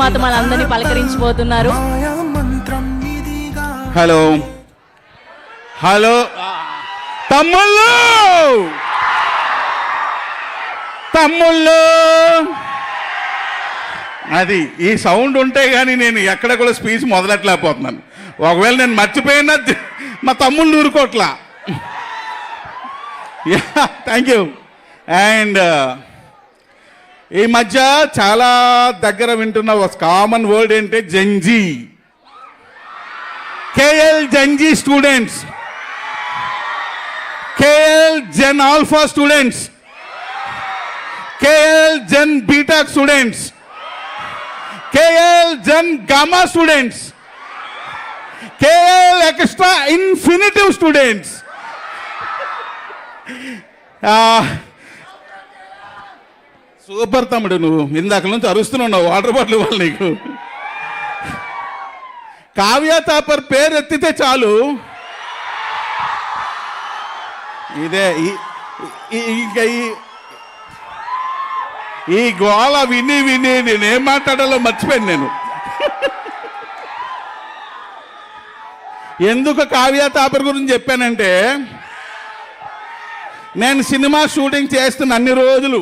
మాతో మనందరినీ పలకరించబోతున్నారు. Hello hello తమ్ముళ్ళు తమ్ముళ్ళు, అది ఈ సౌండ్ ఉంటే కానీ నేను ఎక్కడ కూడా స్పీచ్ మొదలెట్టలేకపోతున్నాను. ఒకవేళ నేను మర్చిపోయినా మా తమ్ముళ్ళు ఊరుకోట్లా. Thank you. అండ్ ఈ మధ్య చాలా దగ్గర వింటున్న ఒక కామన్ వర్డ్ ఏంటంటే Gen Z. KL Gen Z students, KL Gen Alpha students, KL Gen Beta students, KL Gen Gamma students, KL extra infinitive students. Super తమ్ముడు, నువ్వు ఇందాక నుంచి అరుస్తున్నావు. వాటర్ బాటిల్ ఇవ్వాలి నీకు. కావ్య తాపర్ పేరు ఎత్తితే చాలు ఇదే ఇంకా ఈ గోళ విని విని నేనేం మాట్లాడాలో మర్చిపోయాను నేను. ఎందుకు కావ్య తాపర్ గురించి చెప్పానంటే, నేను సినిమా షూటింగ్ చేస్తున్న అన్ని రోజులు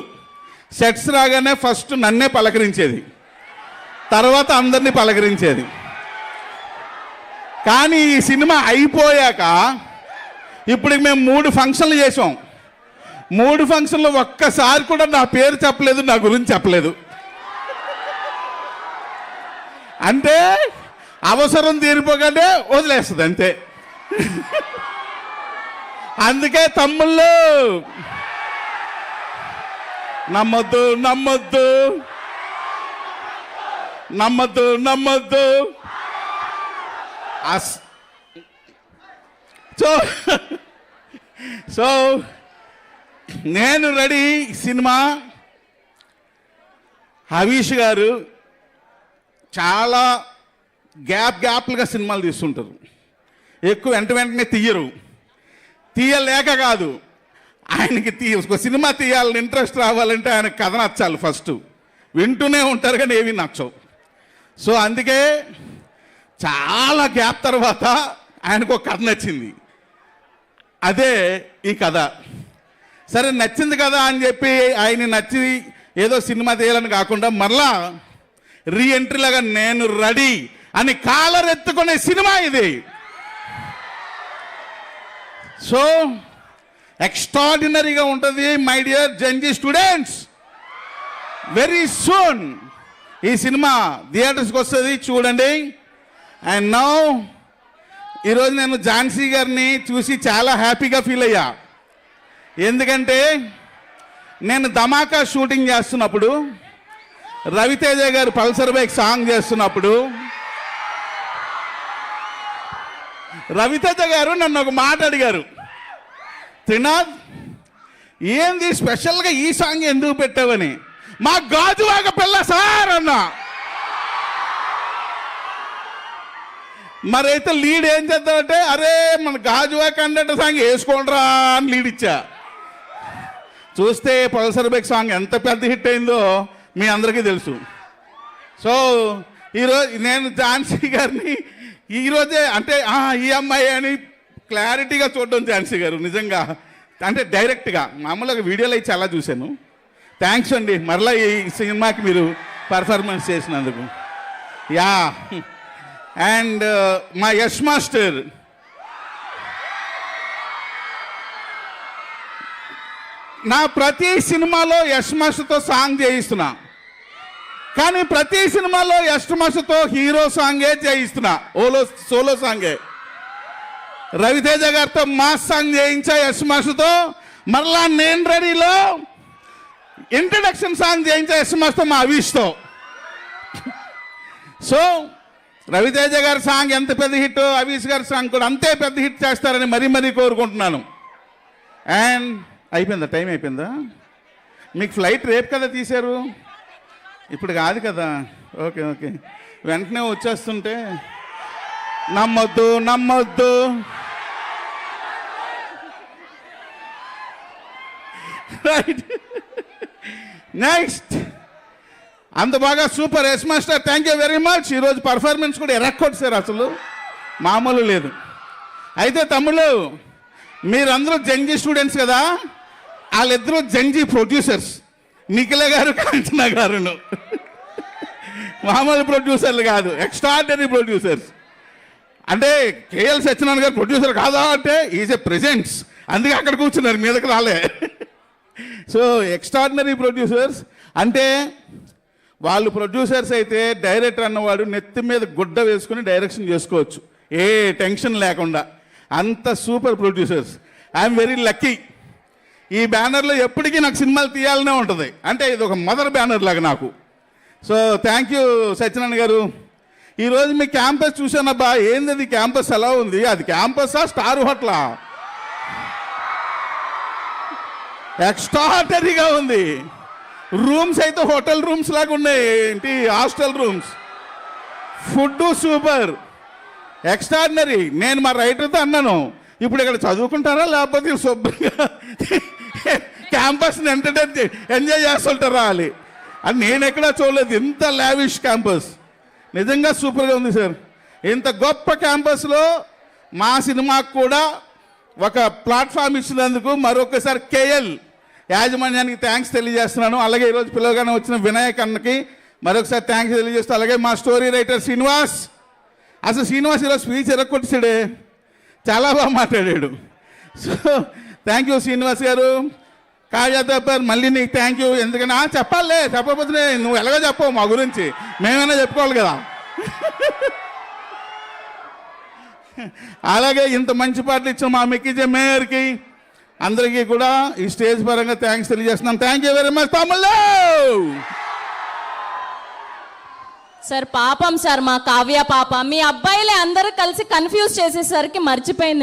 సెట్స్ రాగానే ఫస్ట్ నన్నే పలకరించేది, తర్వాత అందరినీ పలకరించేది. కానీ ఈ సినిమా అయిపోయాక ఇప్పుడు మేము 3 ఫంక్షన్లు చేసాం. 3 ఫంక్షన్లు ఒక్కసారి కూడా నా పేరు చెప్పలేదు, నా గురించి చెప్పలేదు. అంటే అవసరం తీరిపోగానే వదిలేస్తుంది అంతే. అందుకే తమ్ముళ్ళు నమ్మొద్దు నమ్మొద్దు నమ్మొద్దు నమ్మొద్దు. సో నేను రెడీ. సినిమా హరీష్ గారు చాలా గ్యాప్లుగా సినిమాలు తీస్తుంటారు. ఎక్కువ వెంటనే తీయరు. తీయలేక కాదు, ఆయనకి ఒక సినిమా తీయాలని ఇంట్రెస్ట్ రావాలంటే ఆయనకు కథ నచ్చాలి. ఫస్ట్ వింటూనే ఉంటారు కానీ ఏవి నచ్చవు. సో అందుకే చాలా గ్యాప్ తర్వాత ఆయనకు ఒక కథ నచ్చింది, అదే ఈ కథ. సరే నచ్చింది కదా అని చెప్పి ఆయన నచ్చి ఏదో సినిమా తీయాలని కాకుండా మరలా రీఎంట్రీలాగా నేను రెడీ అని కాలర్ ఎత్తుకునే సినిమా ఇది. సో ఎక్స్ట్రాడినరీగా ఉంటుంది my dear Gen Z students. Very soon ఈ సినిమా థియేటర్స్కి వస్తుంది, చూడండి. అండ్ నౌ ఈరోజు నేను ఝాన్సీ గారిని చూసి చాలా హ్యాపీగా ఫీల్ అయ్యా. ఎందుకంటే నేను ధమాకా షూటింగ్ చేస్తున్నప్పుడు, రవితేజ గారు పల్సర్ బైక్ సాంగ్ చేస్తున్నప్పుడు, రవితేజ గారు నన్ను ఒక మాట అడిగారు, త్రినాథ్ ఏంది స్పెషల్గా ఈ సాంగ్ ఎందుకు పెట్టావని. మా గాజువాక పిల్ల సార్ అన్నా. మరైతే లీడ్ ఏం చేద్దామంటే, అరే మన గాజువాక అంటే సాంగ్ వేసుకోండిరా అని లీడ్ ఇచ్చా. చూస్తే పల్సర్ బైక్ సాంగ్ ఎంత పెద్ద హిట్ అయిందో మీ అందరికీ తెలుసు. సో ఈరోజు నేను ఝాన్సీ గారిని ఈరోజే అంటే ఈ అమ్మాయి అని క్లారిటీగా చూడడం ఝాన్సీ గారు నిజంగా అంటే డైరెక్ట్గా. మామూలుగా వీడియోలో అయితే చాలా చూశాను. థ్యాంక్స్ అండి మరలా ఈ సినిమాకి మీరు పర్ఫార్మెన్స్ చేసినందుకు. యా. అండ్ మా యష్ మాస్టర్, నా ప్రతి సినిమాలో యష్ మాస్టర్తో సాంగ్ చేయిస్తున్నా, కానీ ప్రతి సినిమాలో యష్ మాస్టర్తో హీరో సాంగే చేయిస్తున్నా, సోలో సాంగే. రవితేజ గారితో మాస్ సాంగ్ చేయించా యష్ మాస్టర్తో. మరలా నేను రెడీలో ఇంట్రడక్షన్ సాంగ్ చేయించా యష్ మాస్టర్ మా అవిష్తో. సో రవితేజ గారి సాంగ్ ఎంత పెద్ద హిట్, అవీష్ గారి సాంగ్ కూడా అంతే పెద్ద హిట్ చేస్తారని మరీ కోరుకుంటున్నాను. అండ్ అయిపోయిందా, టైం అయిపోయిందా? మీకు ఫ్లైట్ రేపు కదా తీశారు, ఇప్పుడు కాదు కదా. ఓకే ఓకే, వెంటనే వచ్చేస్తుంటే నమ్మొద్దు నమ్మొద్దు. రైట్. నెక్స్ట్ అంత బాగా super S master, thank you very much. ఈరోజు పర్ఫార్మెన్స్ కూడా ఎరక్కొట్టారు, అసలు మామూలు లేదు. అయితే తమ్ముళ్ళు, మీరందరూ జంజీ స్టూడెంట్స్ కదా, వాళ్ళిద్దరూ జంజీ ప్రొడ్యూసర్స్, నిఖిల గారు కాంచనా గారును. మామూలు ప్రొడ్యూసర్లు కాదు, ఎక్స్ట్రాడినరీ ప్రొడ్యూసర్స్. అంటే కేఎల్ సత్యనారాయణ గారు ప్రొడ్యూసర్ కాదా అంటే ఈజ్ ఎ ప్రెజెంట్స్, అందుకే అక్కడ కూర్చున్నారు, మీదకి రాలే. సో ఎక్స్ట్రాడినరీ ప్రొడ్యూసర్స్ అంటే వాళ్ళు ప్రొడ్యూసర్స్ అయితే డైరెక్టర్ అన్నవాడు నెత్తి మీద గుడ్డ వేసుకుని డైరెక్షన్ చేసుకోవచ్చు, ఏ టెన్షన్ లేకుండా. అంత super producers. I'm very lucky. ఈ బ్యానర్లో ఎప్పటికీ నాకు సినిమాలు తీయాలనే ఉంటుంది, అంటే ఇది ఒక మదర్ బ్యానర్ లాగా నాకు. సో థ్యాంక్ యూ సత్యనారాయణ గారు. ఈరోజు మీ క్యాంపస్ చూసానబ్బా, ఏంది క్యాంపస్ ఎలా ఉంది? అది క్యాంపసా స్టార్ హోటలా? ఎక్స్ట్రాడనరీగా ఉంది. రూమ్స్ అయితే హోటల్ రూమ్స్ లాగా ఉన్నాయి, ఏంటి hostel rooms. Food super, extraordinary. నేను మా రైటర్తో అన్నాను, ఇప్పుడు ఇక్కడ చదువుకుంటారా లేకపోతే శుభ్రంగా క్యాంపస్ని ఎంజాయ్ చేస్తుంటారా అని. అది నేను ఎక్కడా చూడలేదు, ఇంత లావిష్ క్యాంపస్. నిజంగా సూపర్గా ఉంది సార్. ఇంత గొప్ప క్యాంపస్లో మా సినిమాకు కూడా ఒక ప్లాట్ఫామ్ ఇచ్చినందుకు మరొకసారి కేఎల్ యాజమాన్యానికి థ్యాంక్స్ తెలియజేస్తున్నాను. అలాగే ఈరోజు పిల్లగానే వచ్చిన వినాయక్ అన్నకి మరొకసారి థ్యాంక్స్ తెలియజేస్తూ, అలాగే మా స్టోరీ రైటర్ శ్రీనివాస్. అసలు శ్రీనివాస్ ఈరోజు స్పీచ్ ఎరగొట్టాడే, చాలా బాగా మాట్లాడాడు. సో థ్యాంక్ యూ శ్రీనివాస్ గారు. కాజాపర్ మళ్ళీ నీకు థ్యాంక్ యూ. ఎందుకంటే చెప్పాలే, చెప్పకపోతే నువ్వు ఎలాగో చెప్పవు మా గురించి, మేమైనా చెప్పుకోవాలి కదా. అలాగే ఇంత మంచి పాటలు ఇచ్చిన మా మిక్కీజే మేయర్కి అందరికీ కూడా ఈ స్టేజ్ పరంగా థ్యాంక్స్ తెలియజేస్తున్నాం. థ్యాంక్ యూ వెరీ మచ్ తమ్ముళ్ళు. సార్ పాపం సార్, మా కావ్య పాప మీ అబ్బాయిలే అందరూ కలిసి కన్ఫ్యూజ్ చేసేసరికి మర్చిపోయింది.